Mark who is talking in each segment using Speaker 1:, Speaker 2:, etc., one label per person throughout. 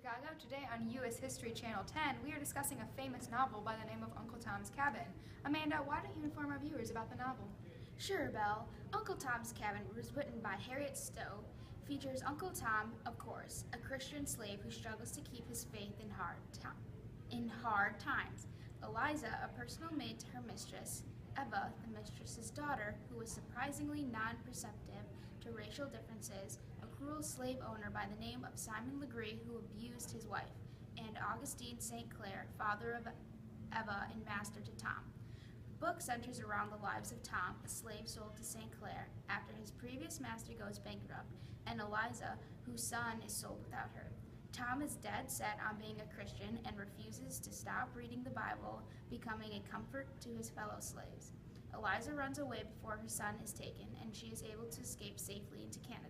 Speaker 1: Chicago. Today on U.S. History Channel 10, we are discussing a famous novel by the name of Uncle Tom's Cabin. Amanda, why don't you inform our viewers about the novel?
Speaker 2: Sure, Belle. Uncle Tom's Cabin was written by Harriet Stowe. Features Uncle Tom, of course, a Christian slave who struggles to keep his faith in hard times. Eliza, a personal maid to her mistress. Eva, the mistress's daughter, who was surprisingly non-perceptive to racial differences. A cruel slave owner by the name of Simon Legree who abused his wife. And Augustine St. Clair, father of Eva and master to Tom. The book centers around the lives of Tom, a slave sold to St. Clair after his previous master goes bankrupt, and Eliza, whose son is sold without her. Tom is dead set on being a Christian and refuses to stop reading the Bible, becoming a comfort to his fellow slaves. Eliza runs away before her son is taken, and she is able to escape safely into Canada.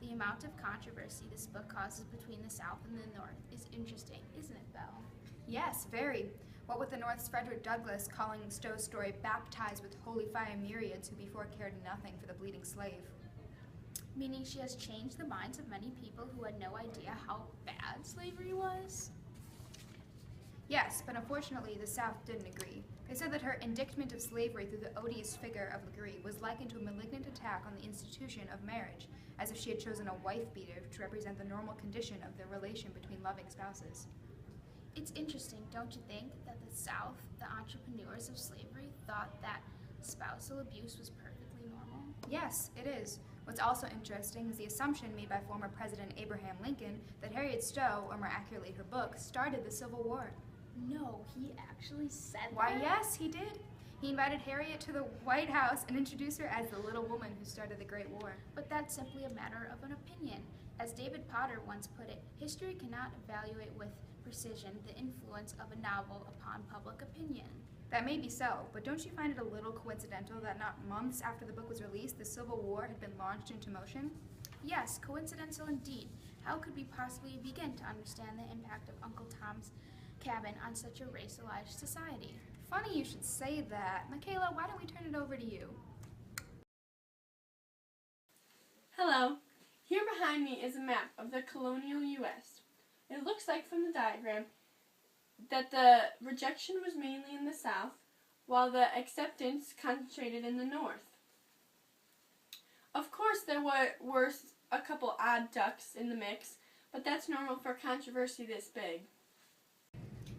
Speaker 2: The amount of controversy this book causes between the South and the North is interesting, isn't it, Belle?
Speaker 1: Yes, very. What with the North's Frederick Douglass calling Stowe's story baptized with holy fire myriads who before cared nothing for the bleeding slave.
Speaker 2: Meaning she has changed the minds of many people who had no idea how bad slavery was?
Speaker 1: Yes, but unfortunately the South didn't agree. They said that her indictment of slavery through the odious figure of Legree was likened to a malignant attack on the institution of marriage, as if she had chosen a wife-beater to represent the normal condition of the relation between loving spouses.
Speaker 2: It's interesting, don't you think, that the South, the entrepreneurs of slavery, thought that spousal abuse was perfectly normal?
Speaker 1: Yes, it is. What's also interesting is the assumption made by former President Abraham Lincoln that Harriet Stowe, or more accurately her book, started the Civil War.
Speaker 2: No, he actually said that?
Speaker 1: Why, yes, he did. He invited Harriet to the White House and introduced her as the little woman who started the Great War.
Speaker 2: But that's simply a matter of an opinion. As David Potter once put it, history cannot evaluate with precision the influence of a novel upon public opinion.
Speaker 1: That may be so, but don't you find it a little coincidental that not months after the book was released, the Civil War had been launched into motion?
Speaker 2: Yes, coincidental indeed. How could we possibly begin to understand the impact of Uncle Tom's Cabin on such a racialized society?
Speaker 1: Funny you should say that. Michaela, why don't we turn it over to you?
Speaker 3: Hello. Here behind me is a map of the colonial U.S. It looks like from the diagram that the rejection was mainly in the South, while the acceptance concentrated in the North. Of course, there were a couple odd ducks in the mix, but that's normal for controversy this big.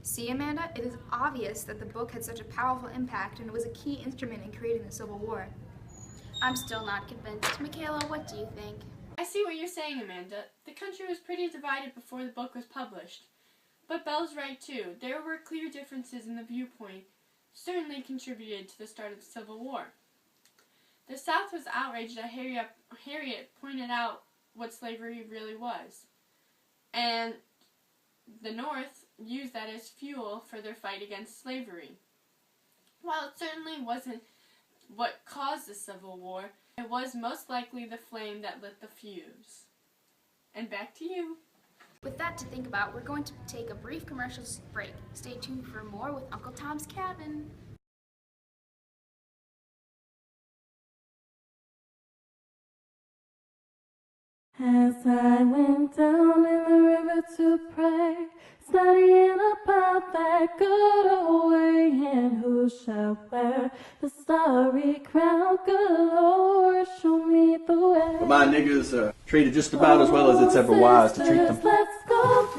Speaker 1: See, Amanda, it is obvious that the book had such a powerful impact and it was a key instrument in creating the Civil War.
Speaker 2: I'm still not convinced. Michaela, what do you think?
Speaker 3: I see what you're saying, Amanda. The country was pretty divided before the book was published. But Belle's right, too. There were clear differences in the viewpoint, certainly contributed to the start of the Civil War. The South was outraged that Harriet pointed out what slavery really was. And the North used that as fuel for their fight against slavery. While it certainly wasn't what caused the Civil War, it was most likely the flame that lit the fuse. And back to you.
Speaker 2: With that to think about, we're going to take a brief commercial break. Stay tuned for more with Uncle Tom's Cabin.
Speaker 4: As I went down in the river to pray, studying about that good old way, and who shall wear the starry crown? Good Lord, show me the way.
Speaker 5: But my niggas are treated just about as well as it's ever wise to treat them.
Speaker 4: Let's go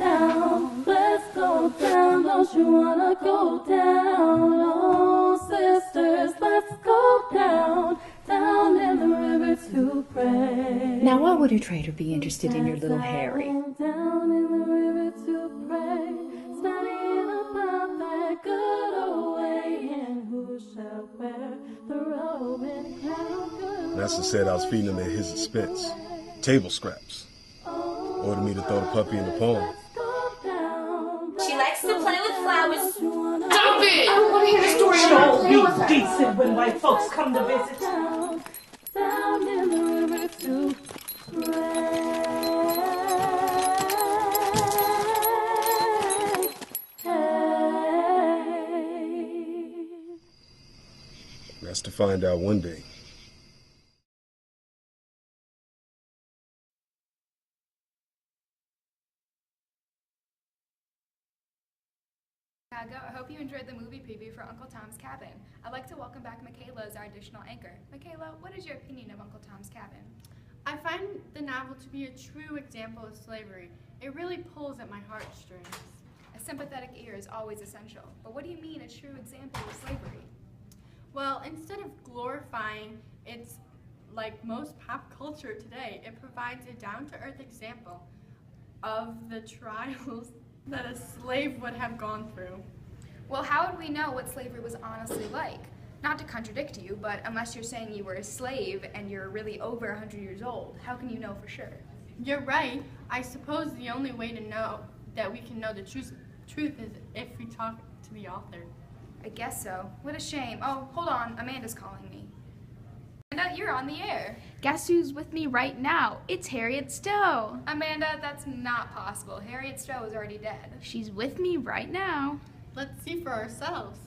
Speaker 4: down, don't you wanna go down? Oh, sisters, let's go down in the river to pray.
Speaker 6: Now, why would a trader be interested in your little Harry?
Speaker 4: Down in the river to pray, studying about that good old way, and who shall wear the robe and crown?
Speaker 7: Master said I was feeding him at his expense. Table scraps. Ordered me to throw the puppy in the pond.
Speaker 8: She likes to play with flowers.
Speaker 9: Stop it! I don't want to hear the story.
Speaker 10: Don't be decent when white folks come to visit.
Speaker 4: Down in the river to pray.
Speaker 7: That's to find out one day.
Speaker 1: Chicago. I hope you enjoyed the movie preview for Uncle Tom's Cabin. I'd like to welcome back Michaela as our additional anchor. Michaela, what is your opinion of Uncle Tom's Cabin?
Speaker 3: I find the novel to be a true example of slavery. It really pulls at my heartstrings.
Speaker 1: A sympathetic ear is always essential, but what do you mean a true example of slavery?
Speaker 3: Well, instead of glorifying its like most pop culture today, it provides a down-to-earth example of the trials that a slave would have gone through.
Speaker 1: Well, how would we know what slavery was honestly like? Not to contradict you, but unless you're saying you were a slave and you're really over 100 years old, how can you know for sure?
Speaker 3: You're right. I suppose the only way to know that we can know the truth is if we talk to the author.
Speaker 1: I guess so. What a shame. Oh, hold on. Amanda's calling me. Amanda, you're on the air.
Speaker 2: Guess who's with me right now? It's Harriet Stowe.
Speaker 1: Amanda, that's not possible. Harriet Stowe is already dead.
Speaker 2: She's with me right now.
Speaker 3: Let's see for ourselves.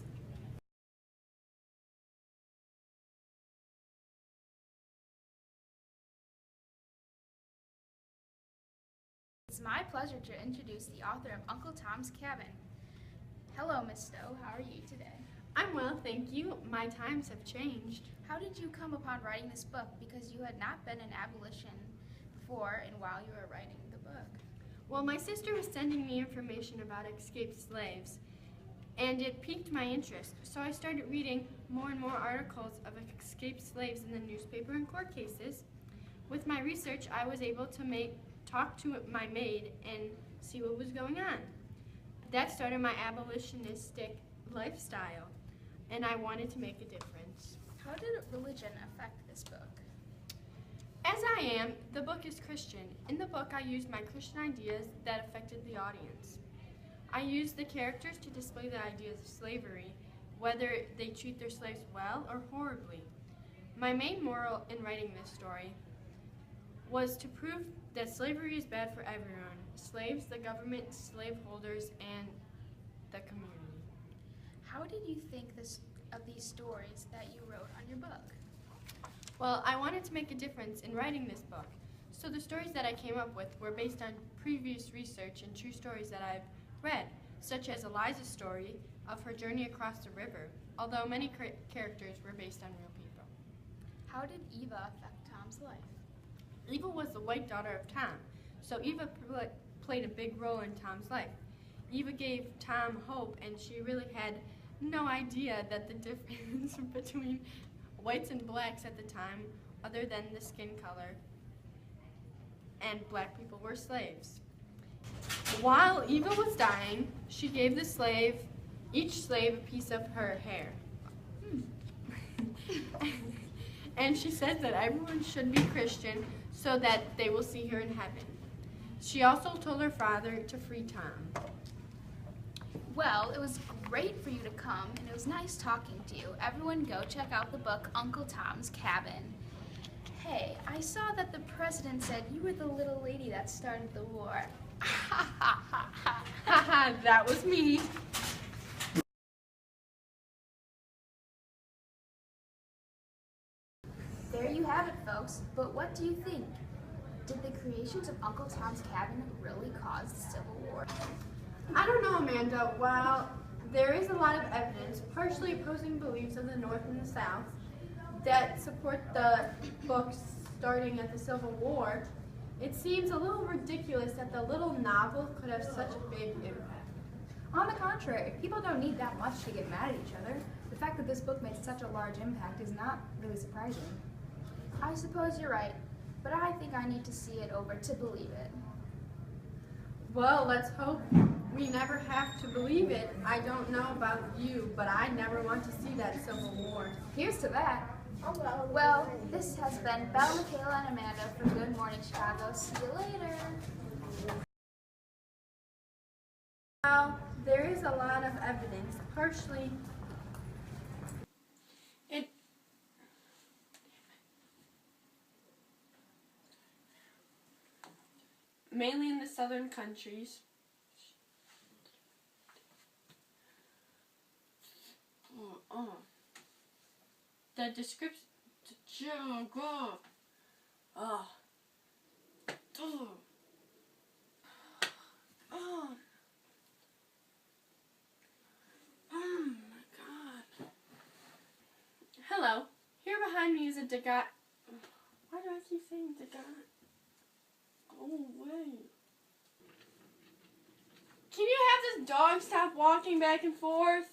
Speaker 2: It's my pleasure to introduce the author of Uncle Tom's Cabin. Hello, Miss Stowe. How are you today?
Speaker 3: I'm well, thank you. My times have changed.
Speaker 2: How did you come upon writing this book? Because you had not been in abolition before and while you were writing the book.
Speaker 3: Well, my sister was sending me information about escaped slaves, and it piqued my interest. So I started reading more and more articles of escaped slaves in the newspaper and court cases. With my research, I was able to talk to my maid and see what was going on. That started my abolitionistic lifestyle, and I wanted to make a difference.
Speaker 2: How did religion affect this book?
Speaker 3: As I am, the book is Christian. In the book, I used my Christian ideas that affected the audience. I used the characters to display the ideas of slavery, whether they treat their slaves well or horribly. My main moral in writing this story was to prove that slavery is bad for everyone: slaves, the government, slaveholders, and the community.
Speaker 2: How did you think of these stories that you wrote on your book?
Speaker 3: Well, I wanted to make a difference in writing this book, so the stories that I came up with were based on previous research and true stories that I've read, such as Eliza's story of her journey across the river, although many characters were based on real people.
Speaker 2: How did Eva affect Tom's life?
Speaker 3: Eva was the white daughter of Tom, so Eva played a big role in Tom's life. Eva gave Tom hope, and she really had no idea that the difference between whites and blacks at the time, other than the skin color, and black people were slaves. While Eva was dying, she gave each slave a piece of her hair. And she says that everyone should be Christian so that they will see her in heaven. She also told her father to free Tom.
Speaker 2: Well, it was great for you to come, and it was nice talking to you. Everyone go check out the book Uncle Tom's Cabin. Hey, I saw that the president said you were the little lady that started the war. Ha ha ha ha.
Speaker 3: Haha, that was me.
Speaker 2: There you have it, folks. But what do you think? Did the creations of Uncle Tom's Cabin really cause the Civil War?
Speaker 3: I don't know, Amanda. While there is a lot of evidence, partially opposing beliefs of the North and the South, that support the books starting at the Civil War, it seems a little ridiculous that the little novel could have such a big impact.
Speaker 1: On the contrary, people don't need that much to get mad at each other. The fact that this book made such a large impact is not really surprising.
Speaker 2: I suppose you're right, but I think I need to see it over to believe it.
Speaker 3: Well, let's hope we never have to believe it. I don't know about you, but I never want to see that Civil War.
Speaker 1: Here's to that.
Speaker 2: Well, this has been Belle, Michaela, and Amanda for Good Morning Chicago. See you later.
Speaker 3: Well, there is a lot of evidence, partially mainly in the southern countries. The description. behind me is a Dagat. Why do I keep saying Dagat? Go away. Can you have this dog stop walking back and forth?